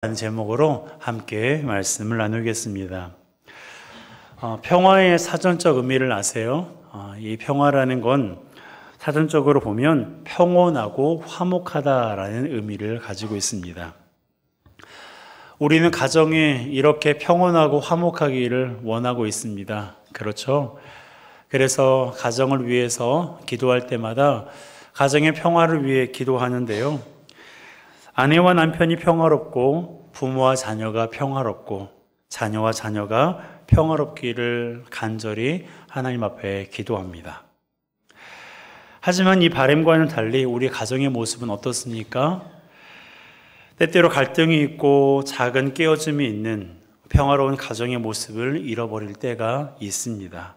라는 제목으로 함께 말씀을 나누겠습니다. 평화의 사전적 의미를 아세요? 이 평화라는 건 사전적으로 보면 평온하고 화목하다라는 의미를 가지고 있습니다. 우리는 가정에 이렇게 평온하고 화목하기를 원하고 있습니다. 그렇죠? 그래서 가정을 위해서 기도할 때마다 가정의 평화를 위해 기도하는데요. 아내와 남편이 평화롭고 부모와 자녀가 평화롭고 자녀와 자녀가 평화롭기를 간절히 하나님 앞에 기도합니다. 하지만 이 바람과는 달리 우리 가정의 모습은 어떻습니까? 때때로 갈등이 있고 작은 깨어짐이 있는 평화로운 가정의 모습을 잃어버릴 때가 있습니다.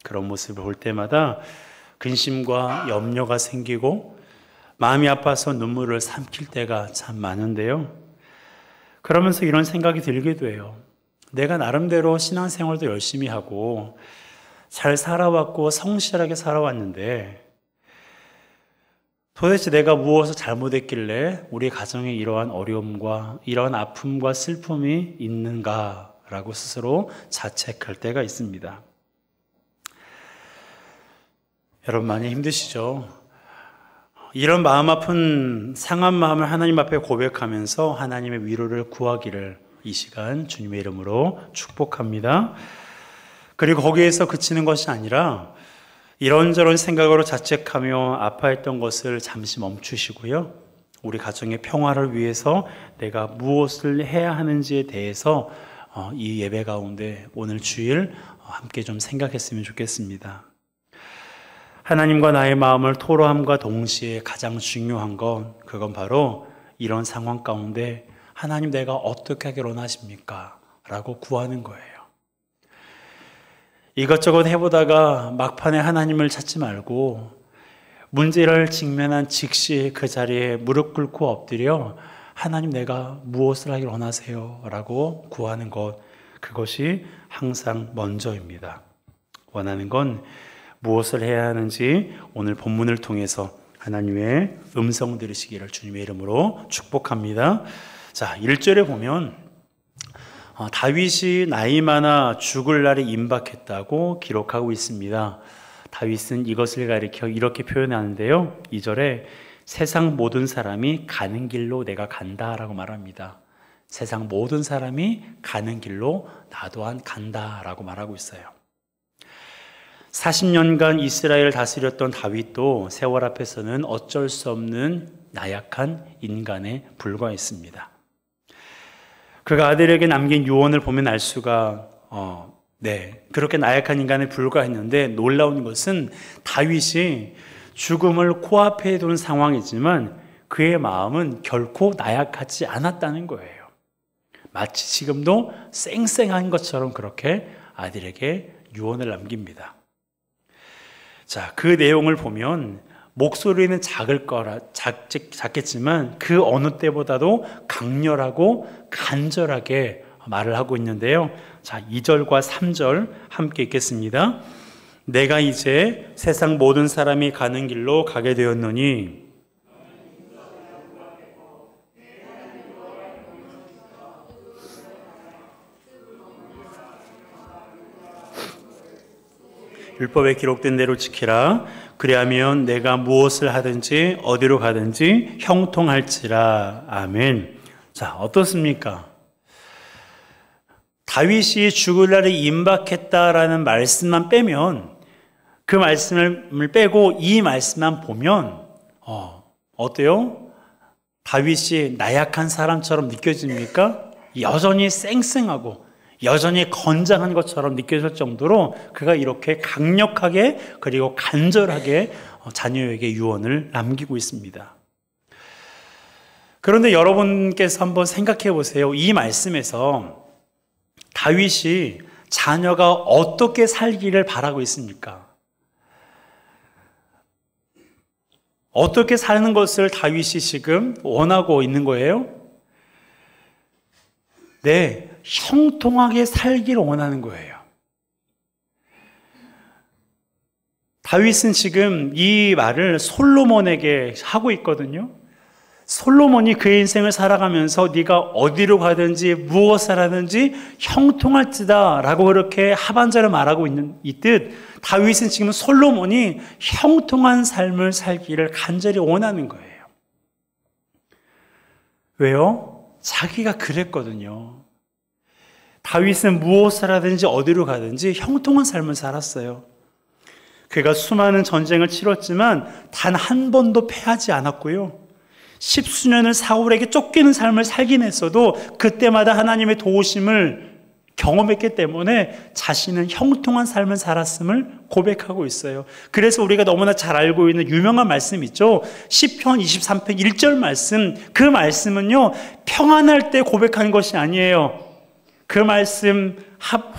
그런 모습을 볼 때마다 근심과 염려가 생기고 마음이 아파서 눈물을 삼킬 때가 참 많은데요. 그러면서 이런 생각이 들기도 해요. 내가 나름대로 신앙생활도 열심히 하고 잘 살아왔고 성실하게 살아왔는데 도대체 내가 무엇을 잘못했길래 우리 가정에 이러한 어려움과 이러한 아픔과 슬픔이 있는가라고 스스로 자책할 때가 있습니다. 여러분 많이 힘드시죠? 이런 마음 아픈 상한 마음을 하나님 앞에 고백하면서 하나님의 위로를 구하기를 이 시간 주님의 이름으로 축복합니다. 그리고 거기에서 그치는 것이 아니라 이런저런 생각으로 자책하며 아파했던 것을 잠시 멈추시고요. 우리 가정의 평화를 위해서 내가 무엇을 해야 하는지에 대해서 이 예배 가운데 오늘 주일 함께 좀 생각했으면 좋겠습니다. 하나님과 나의 마음을 토로함과 동시에 가장 중요한 건 그건 바로 이런 상황 가운데 하나님 내가 어떻게 하기를 원하십니까? 라고 구하는 거예요. 이것저것 해보다가 막판에 하나님을 찾지 말고 문제를 직면한 즉시 그 자리에 무릎 꿇고 엎드려 하나님 내가 무엇을 하기를 원하세요? 라고 구하는 것, 그것이 항상 먼저입니다. 원하는 건 무엇을 해야 하는지 오늘 본문을 통해서 하나님의 음성 들으시기를 주님의 이름으로 축복합니다. 자, 1절에 보면 다윗이 나이 많아 죽을 날이 임박했다고 기록하고 있습니다. 다윗은 이것을 가리켜 이렇게 표현하는데요. 2절에 세상 모든 사람이 가는 길로 내가 간다라고 말합니다. 세상 모든 사람이 가는 길로 나 또한 간다라고 말하고 있어요. 40년간 이스라엘을 다스렸던 다윗도 세월 앞에서는 어쩔 수 없는 나약한 인간에 불과했습니다. 그가 아들에게 남긴 유언을 보면 알 수가 그렇게 나약한 인간에 불과했는데 놀라운 것은 다윗이 죽음을 코앞에 둔 상황이지만 그의 마음은 결코 나약하지 않았다는 거예요. 마치 지금도 쌩쌩한 것처럼 그렇게 아들에게 유언을 남깁니다. 자, 그 내용을 보면 목소리는 작겠지만 그 어느 때보다도 강렬하고 간절하게 말을 하고 있는데요. 자, 2절과 3절 함께 읽겠습니다. 내가 이제 세상 모든 사람이 가는 길로 가게 되었노니 율법에 기록된 대로 지키라. 그리하면 내가 무엇을 하든지 어디로 가든지 형통할지라. 아멘. 자, 어떻습니까? 다윗이 죽을 날이 임박했다라는 말씀만 빼면, 그 말씀을 빼고 이 말씀만 보면 어때요? 다윗이 나약한 사람처럼 느껴집니까? 여전히 쌩쌩하고 여전히 건장한 것처럼 느껴질 정도로 그가 이렇게 강력하게 그리고 간절하게 자녀에게 유언을 남기고 있습니다. 그런데 여러분께서 한번 생각해 보세요. 이 말씀에서 다윗이 자녀가 어떻게 살기를 바라고 있습니까? 어떻게 사는 것을 다윗이 지금 원하고 있는 거예요? 네, 형통하게 살기를 원하는 거예요. 다윗은 지금 이 말을 솔로몬에게 하고 있거든요. 솔로몬이 그의 인생을 살아가면서 네가 어디로 가든지 무엇을 하든지 형통할지다 라고 그렇게 하반절에 말하고 있는 이 뜻, 다윗은 지금 솔로몬이 형통한 삶을 살기를 간절히 원하는 거예요. 왜요? 자기가 그랬거든요. 다윗은 무엇을 하든지 어디로 가든지 형통한 삶을 살았어요. 그가 수많은 전쟁을 치렀지만 단 한 번도 패하지 않았고요. 10수년을 사울에게 쫓기는 삶을 살긴 했어도 그때마다 하나님의 도우심을 경험했기 때문에 자신은 형통한 삶을 살았음을 고백하고 있어요. 그래서 우리가 너무나 잘 알고 있는 유명한 말씀 있죠. 시편 23편 1절 말씀, 그 말씀은요 평안할 때 고백하는 것이 아니에요. 그 말씀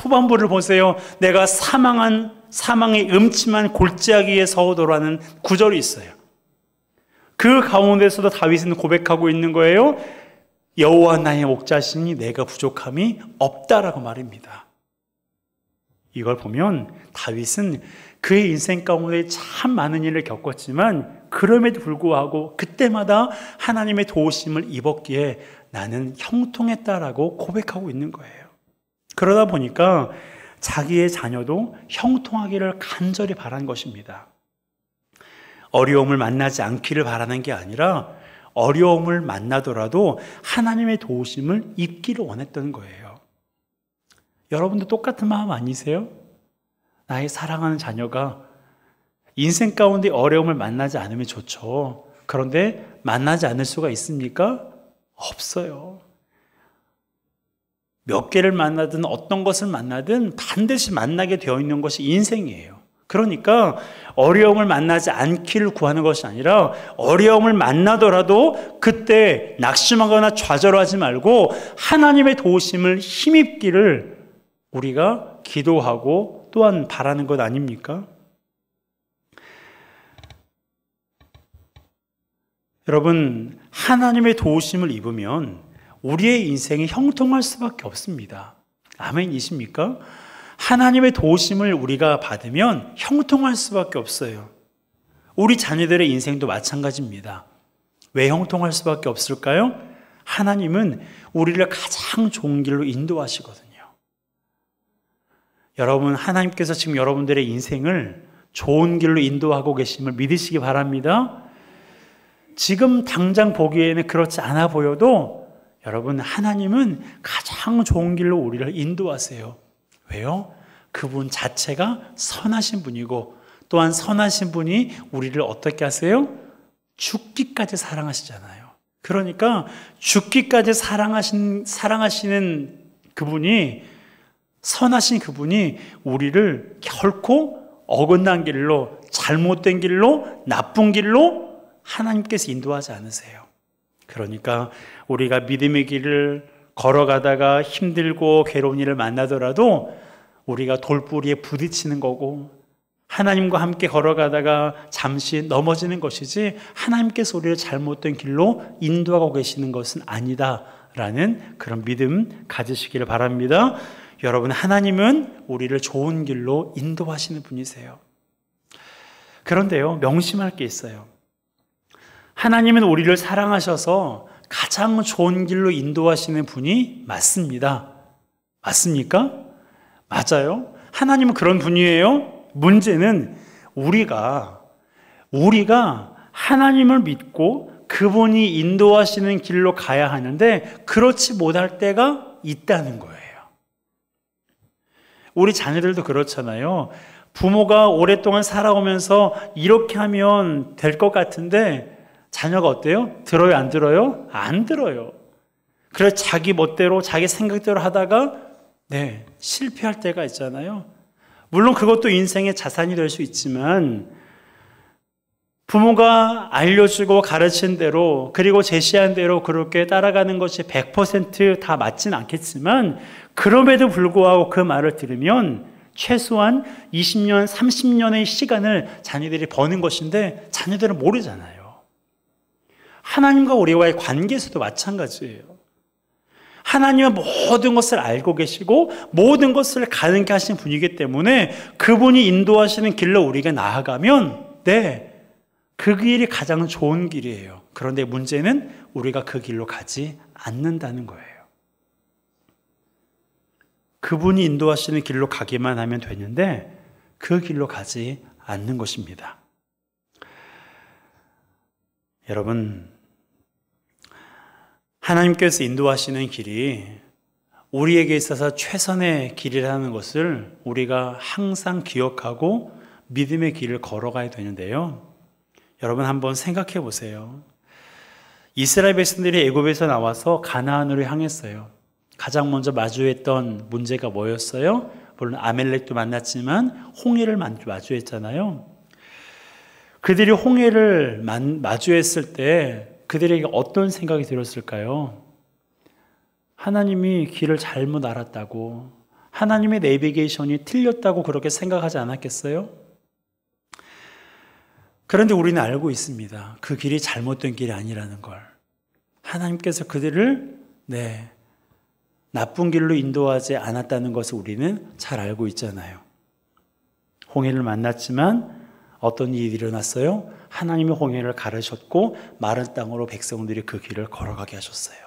후반부를 보세요. 내가 사망의 음침한 골짜기에 서오도라는 구절이 있어요. 그 가운데서도 다윗은 고백하고 있는 거예요. 여호와 나의 목자시니 내가 부족함이 없다라고 말입니다. 이걸 보면 다윗은 그의 인생 가운데 참 많은 일을 겪었지만 그럼에도 불구하고 그때마다 하나님의 도우심을 입었기에 나는 형통했다라고 고백하고 있는 거예요. 그러다 보니까 자기의 자녀도 형통하기를 간절히 바란 것입니다. 어려움을 만나지 않기를 바라는 게 아니라 어려움을 만나더라도 하나님의 도우심을 입기를 원했던 거예요. 여러분도 똑같은 마음 아니세요? 나의 사랑하는 자녀가 인생 가운데 어려움을 만나지 않으면 좋죠. 그런데 만나지 않을 수가 있습니까? 없어요. 몇 개를 만나든 어떤 것을 만나든 반드시 만나게 되어 있는 것이 인생이에요. 그러니까 어려움을 만나지 않기를 구하는 것이 아니라 어려움을 만나더라도 그때 낙심하거나 좌절하지 말고 하나님의 도우심을 힘입기를 우리가 기도하고 또한 바라는 것 아닙니까? 여러분, 하나님의 도우심을 입으면 우리의 인생이 형통할 수밖에 없습니다. 아멘이십니까? 하나님의 도우심을 우리가 받으면 형통할 수밖에 없어요. 우리 자녀들의 인생도 마찬가지입니다. 왜 형통할 수밖에 없을까요? 하나님은 우리를 가장 좋은 길로 인도하시거든요. 여러분, 하나님께서 지금 여러분들의 인생을 좋은 길로 인도하고 계심을 믿으시기 바랍니다. 지금 당장 보기에는 그렇지 않아 보여도 여러분, 하나님은 가장 좋은 길로 우리를 인도하세요. 왜요? 그분 자체가 선하신 분이고 또한 선하신 분이 우리를 어떻게 하세요? 죽기까지 사랑하시잖아요. 그러니까 죽기까지 사랑하시는 그분이, 선하신 그분이 우리를 결코 어긋난 길로, 잘못된 길로, 나쁜 길로 하나님께서 인도하지 않으세요. 그러니까 우리가 믿음의 길을 걸어가다가 힘들고 괴로운 일을 만나더라도 우리가 돌뿌리에 부딪히는 거고 하나님과 함께 걸어가다가 잠시 넘어지는 것이지 하나님께서 우리를 잘못된 길로 인도하고 계시는 것은 아니다라는 그런 믿음 가지시기를 바랍니다. 여러분, 하나님은 우리를 좋은 길로 인도하시는 분이세요. 그런데요, 명심할 게 있어요. 하나님은 우리를 사랑하셔서 가장 좋은 길로 인도하시는 분이 맞습니다. 맞습니까? 맞아요. 하나님은 그런 분이에요. 문제는 우리가 하나님을 믿고 그분이 인도하시는 길로 가야 하는데 그렇지 못할 때가 있다는 거예요. 우리 자녀들도 그렇잖아요. 부모가 오랫동안 살아오면서 이렇게 하면 될 것 같은데 자녀가 어때요? 들어요, 안 들어요? 안 들어요. 그래서 자기 멋대로, 자기 생각대로 하다가 실패할 때가 있잖아요. 물론 그것도 인생의 자산이 될 수 있지만 부모가 알려주고 가르친 대로 그리고 제시한 대로 그렇게 따라가는 것이 100% 다 맞진 않겠지만 그럼에도 불구하고 그 말을 들으면 최소한 20년, 30년의 시간을 자녀들이 버는 것인데 자녀들은 모르잖아요. 하나님과 우리와의 관계에서도 마찬가지예요. 하나님은 모든 것을 알고 계시고 모든 것을 가능케 하신 분이기 때문에 그분이 인도하시는 길로 우리가 나아가면 그 길이 가장 좋은 길이에요. 그런데 문제는 우리가 그 길로 가지 않는다는 거예요. 그분이 인도하시는 길로 가기만 하면 되는데 그 길로 가지 않는 것입니다. 여러분, 하나님께서 인도하시는 길이 우리에게 있어서 최선의 길이라는 것을 우리가 항상 기억하고 믿음의 길을 걸어가야 되는데요. 여러분 한번 생각해 보세요. 이스라엘 백성들이 애굽에서 나와서 가나안으로 향했어요. 가장 먼저 마주했던 문제가 뭐였어요? 물론 아멜렉도 만났지만 홍해를 마주했잖아요. 그들이 홍해를 마주했을 때 그들에게 어떤 생각이 들었을까요? 하나님이 길을 잘못 알았다고, 하나님의 내비게이션이 틀렸다고 그렇게 생각하지 않았겠어요? 그런데 우리는 알고 있습니다. 그 길이 잘못된 길이 아니라는 걸. 하나님께서 그들을 나쁜 길로 인도하지 않았다는 것을 우리는 잘 알고 있잖아요. 홍해를 만났지만 어떤 일이 일어났어요? 하나님이 홍해를 가르셨고 마른 땅으로 백성들이 그 길을 걸어가게 하셨어요.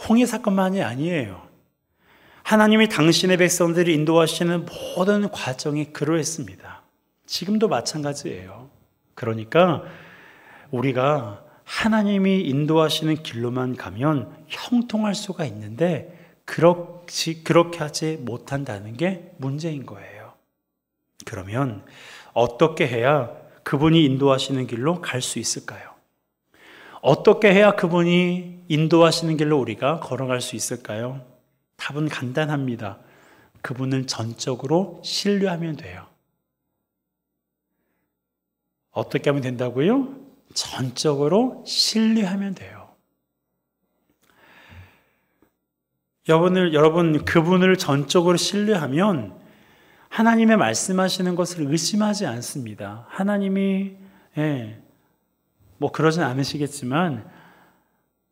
홍해 사건만이 아니에요. 하나님이 당신의 백성들이 인도하시는 모든 과정이 그러했습니다. 지금도 마찬가지예요. 그러니까 우리가 하나님이 인도하시는 길로만 가면 형통할 수가 있는데 그렇게 하지 못한다는 게 문제인 거예요. 그러면 어떻게 해야 그분이 인도하시는 길로 갈 수 있을까요? 어떻게 해야 그분이 인도하시는 길로 우리가 걸어갈 수 있을까요? 답은 간단합니다. 그분을 전적으로 신뢰하면 돼요. 어떻게 하면 된다고요? 전적으로 신뢰하면 돼요. 여러분, 그분을 전적으로 신뢰하면 하나님의 말씀하시는 것을 의심하지 않습니다. 하나님이 그러진 않으시겠지만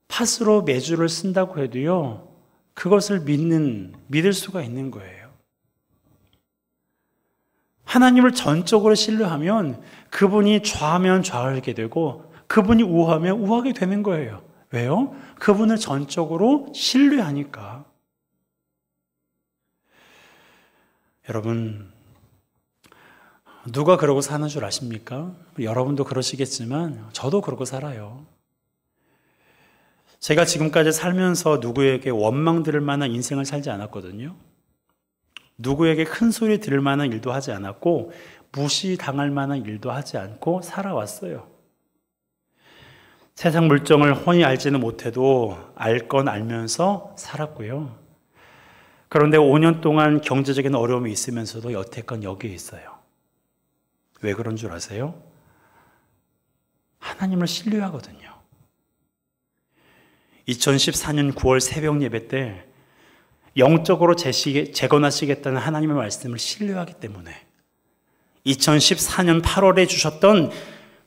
팥으로 메주를 쓴다고 해도요, 그것을 믿을 수가 있는 거예요. 하나님을 전적으로 신뢰하면 그분이 좌하면 좌하게 되고 그분이 우하면 우하게 되는 거예요. 왜요? 그분을 전적으로 신뢰하니까. 여러분, 누가 그러고 사는 줄 아십니까? 여러분도 그러시겠지만 저도 그러고 살아요. 제가 지금까지 살면서 누구에게 원망 들을 만한 인생을 살지 않았거든요. 누구에게 큰 소리 들을 만한 일도 하지 않았고 무시당할 만한 일도 하지 않고 살아왔어요. 세상 물정을 훤히 알지는 못해도 알 건 알면서 살았고요. 그런데 5년 동안 경제적인 어려움이 있으면서도 여태껏 여기에 있어요. 왜 그런 줄 아세요? 하나님을 신뢰하거든요. 2014년 9월 새벽 예배 때 영적으로 재건하시겠다는 하나님의 말씀을 신뢰하기 때문에 2014년 8월에 주셨던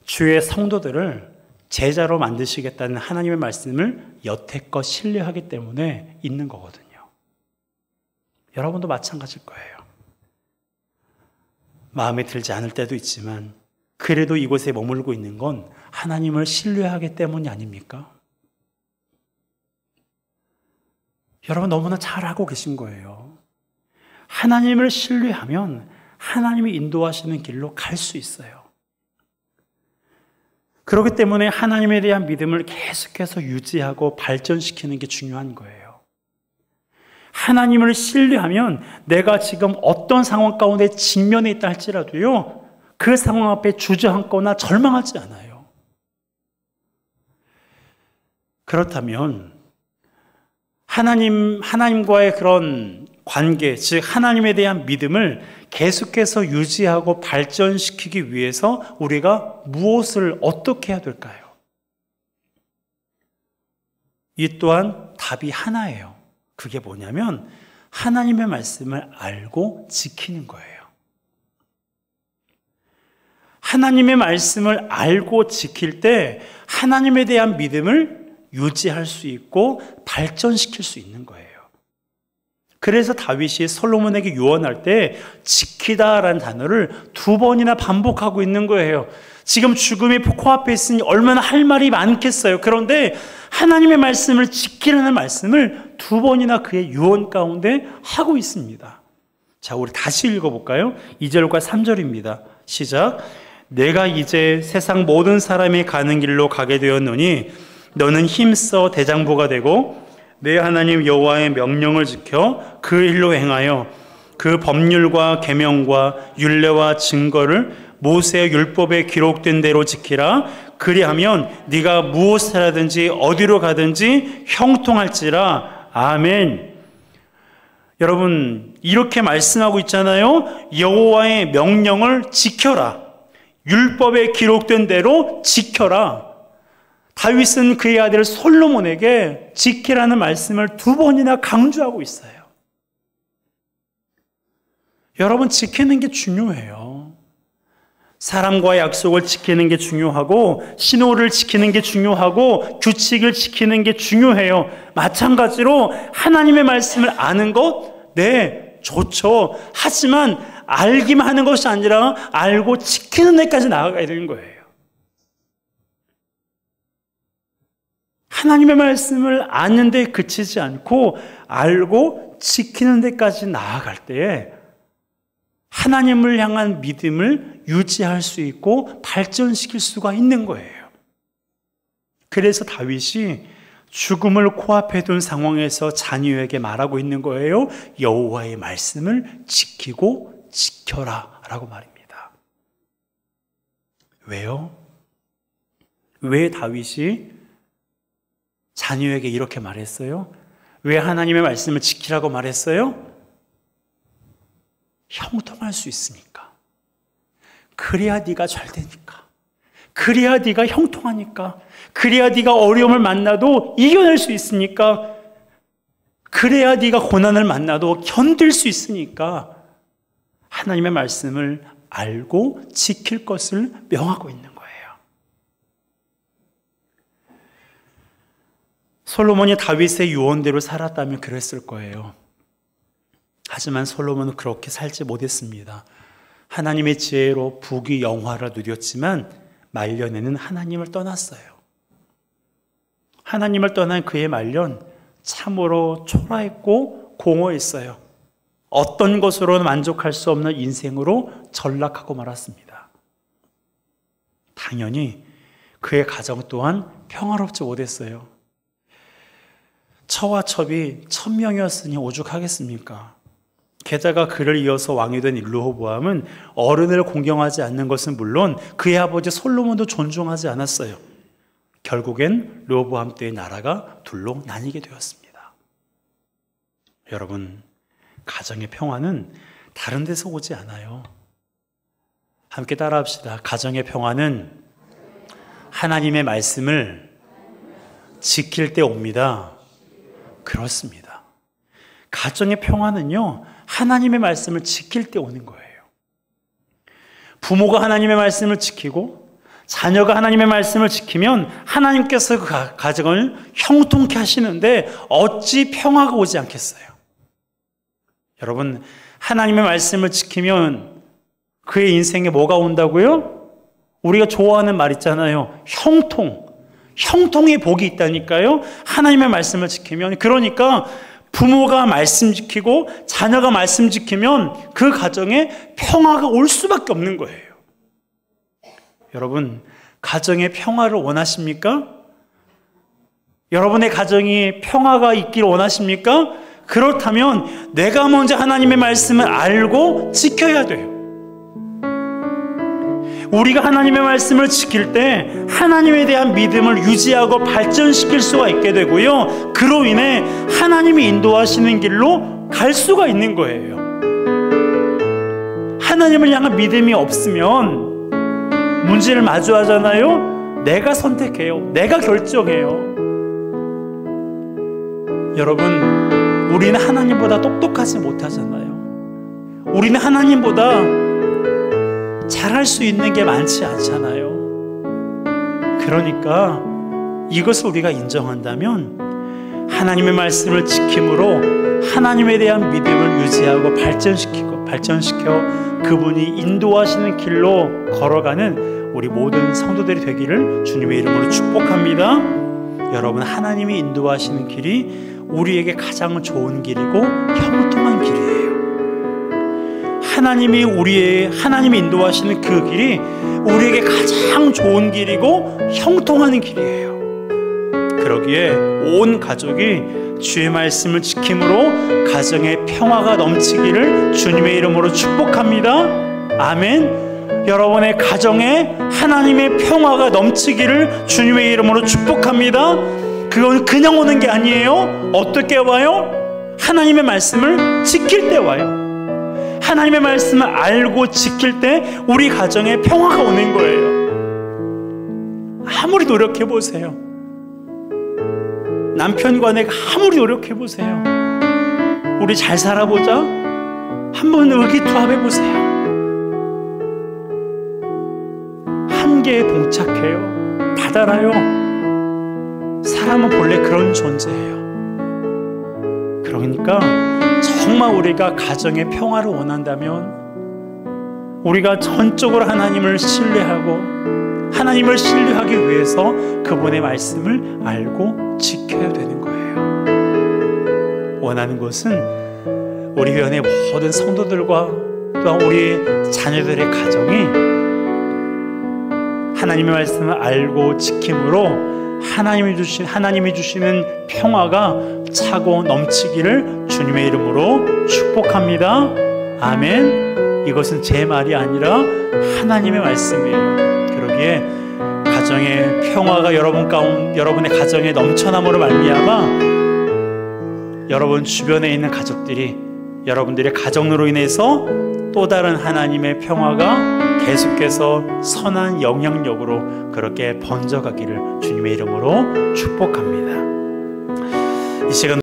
주의 성도들을 제자로 만드시겠다는 하나님의 말씀을 여태껏 신뢰하기 때문에 있는 거거든요. 여러분도 마찬가지일 거예요. 마음에 들지 않을 때도 있지만 그래도 이곳에 머물고 있는 건 하나님을 신뢰하기 때문이 아닙니까? 여러분 너무나 잘 알고 계신 거예요. 하나님을 신뢰하면 하나님이 인도하시는 길로 갈 수 있어요. 그렇기 때문에 하나님에 대한 믿음을 계속해서 유지하고 발전시키는 게 중요한 거예요. 하나님을 신뢰하면 내가 지금 어떤 상황 가운데 직면해 있다 할지라도요, 그 상황 앞에 주저앉거나 절망하지 않아요. 그렇다면 하나님과의 그런 관계, 즉 하나님에 대한 믿음을 계속해서 유지하고 발전시키기 위해서 우리가 무엇을 어떻게 해야 될까요? 이 또한 답이 하나예요. 그게 뭐냐면 하나님의 말씀을 알고 지키는 거예요. 하나님의 말씀을 알고 지킬 때 하나님에 대한 믿음을 유지할 수 있고 발전시킬 수 있는 거예요. 그래서 다윗이 솔로몬에게 유언할 때 지키다라는 단어를 2번이나 반복하고 있는 거예요. 지금 죽음이 코앞에 있으니 얼마나 할 말이 많겠어요. 그런데 하나님의 말씀을 지키라는 말씀을 2번이나 그의 유언 가운데 하고 있습니다. 자, 우리 다시 읽어볼까요? 2절과 3절입니다. 시작. 내가 이제 세상 모든 사람이 가는 길로 가게 되었노니 너는 힘써 대장부가 되고 내 하나님 여호와의 명령을 지켜 그 일로 행하여 그 법률과 계명과 율례와 증거를 모세의 율법에 기록된 대로 지키라. 그리하면 네가 무엇을 하든지 어디로 가든지 형통할지라. 아멘. 여러분, 이렇게 말씀하고 있잖아요. 여호와의 명령을 지켜라. 율법에 기록된 대로 지켜라. 다윗은 그의 아들 솔로몬에게 지키라는 말씀을 2번이나 강조하고 있어요. 여러분, 지키는 게 중요해요. 사람과의 약속을 지키는 게 중요하고 신호를 지키는 게 중요하고 규칙을 지키는 게 중요해요. 마찬가지로 하나님의 말씀을 아는 것, 네, 좋죠. 하지만 알기만 하는 것이 아니라 알고 지키는 데까지 나아가야 되는 거예요. 하나님의 말씀을 아는 데 그치지 않고 알고 지키는 데까지 나아갈 때에 하나님을 향한 믿음을 유지할 수 있고 발전시킬 수가 있는 거예요. 그래서 다윗이 죽음을 코앞에 둔 상황에서 자녀에게 말하고 있는 거예요. 여호와의 말씀을 지키고 지켜라 라고 말입니다. 왜요? 왜 다윗이 자녀에게 이렇게 말했어요? 왜 하나님의 말씀을 지키라고 말했어요? 형통할 수 있으니까. 그래야 네가 잘 되니까. 그래야 네가 형통하니까. 그래야 네가 어려움을 만나도 이겨낼 수 있으니까. 그래야 네가 고난을 만나도 견딜 수 있으니까 하나님의 말씀을 알고 지킬 것을 명하고 있는 거예요. 솔로몬이 다윗의 유언대로 살았다면 그랬을 거예요. 하지만 솔로몬은 그렇게 살지 못했습니다. 하나님의 지혜로 부귀 영화를 누렸지만 말년에는 하나님을 떠났어요. 하나님을 떠난 그의 말년 참으로 초라했고 공허했어요. 어떤 것으로는 만족할 수 없는 인생으로 전락하고 말았습니다. 당연히 그의 가정 또한 평화롭지 못했어요. 처와 첩이 1000명이었으니 오죽하겠습니까? 게다가 그를 이어서 왕이 된 르호보암은 어른을 공경하지 않는 것은 물론 그의 아버지 솔로몬도 존중하지 않았어요. 결국엔 르호보암 때의 나라가 둘로 나뉘게 되었습니다. 여러분, 가정의 평화는 다른 데서 오지 않아요. 함께 따라합시다. 가정의 평화는 하나님의 말씀을 지킬 때 옵니다. 그렇습니다. 가정의 평화는요, 하나님의 말씀을 지킬 때 오는 거예요. 부모가 하나님의 말씀을 지키고 자녀가 하나님의 말씀을 지키면 하나님께서 그 가정을 형통케 하시는데 어찌 평화가 오지 않겠어요? 여러분, 하나님의 말씀을 지키면 그의 인생에 뭐가 온다고요? 우리가 좋아하는 말 있잖아요. 형통의 복이 있다니까요. 하나님의 말씀을 지키면. 그러니까 부모가 말씀 지키고 자녀가 말씀 지키면 그 가정에 평화가 올 수밖에 없는 거예요. 여러분, 가정의 평화를 원하십니까? 여러분의 가정이 평화가 있기를 원하십니까? 그렇다면 내가 먼저 하나님의 말씀을 알고 지켜야 돼요. 우리가 하나님의 말씀을 지킬 때 하나님에 대한 믿음을 유지하고 발전시킬 수가 있게 되고요. 그로 인해 하나님이 인도하시는 길로 갈 수가 있는 거예요. 하나님을 향한 믿음이 없으면 문제를 마주하잖아요. 내가 선택해요. 내가 결정해요. 여러분, 우리는 하나님보다 똑똑하지 못하잖아요. 우리는 하나님보다 잘할 수 있는 게 많지 않잖아요. 그러니까 이것을 우리가 인정한다면 하나님의 말씀을 지킴으로 하나님에 대한 믿음을 유지하고 발전시켜 그분이 인도하시는 길로 걸어가는 우리 모든 성도들이 되기를 주님의 이름으로 축복합니다. 여러분, 하나님이 인도하시는 길이 우리에게 가장 좋은 길이고 형통한 길이에요. 하나님이 인도하시는 그 길이 우리에게 가장 좋은 길이고 형통하는 길이에요. 그러기에 온 가족이 주의 말씀을 지킴으로 가정의 평화가 넘치기를 주님의 이름으로 축복합니다. 아멘. 여러분의 가정에 하나님의 평화가 넘치기를 주님의 이름으로 축복합니다. 그건 그냥 오는 게 아니에요. 어떻게 와요? 하나님의 말씀을 지킬 때 와요. 하나님의 말씀을 알고 지킬 때 우리 가정에 평화가 오는 거예요. 아무리 노력해 보세요. 남편과 내가 아무리 노력해 보세요. 우리 잘 살아보자. 한번 의기투합해 보세요. 한계에 봉착해요. 바다라요. 사람은 본래 그런 존재예요. 그러니까 정말 우리가 가정의 평화를 원한다면 우리가 전적으로 하나님을 신뢰하기 위해서 그분의 말씀을 알고 지켜야 되는 거예요. 원하는 것은 우리 교회 모든 성도들과 또한 우리 자녀들의 가정이 하나님의 말씀을 알고 지킴으로 하나님이 주시는 평화가 차고 넘치기를 주님의 이름으로 축복합니다. 아멘. 이것은 제 말이 아니라 하나님의 말씀이에요. 그러기에 가정의 평화가 여러분의 가정에 넘쳐남으로 말미암아 여러분 주변에 있는 가족들이 여러분들의 가정으로 인해서 또 다른 하나님의 평화가 계속해서 선한 영향력으로 그렇게 번져가기를 주님의 이름으로 축복합니다. 이 시간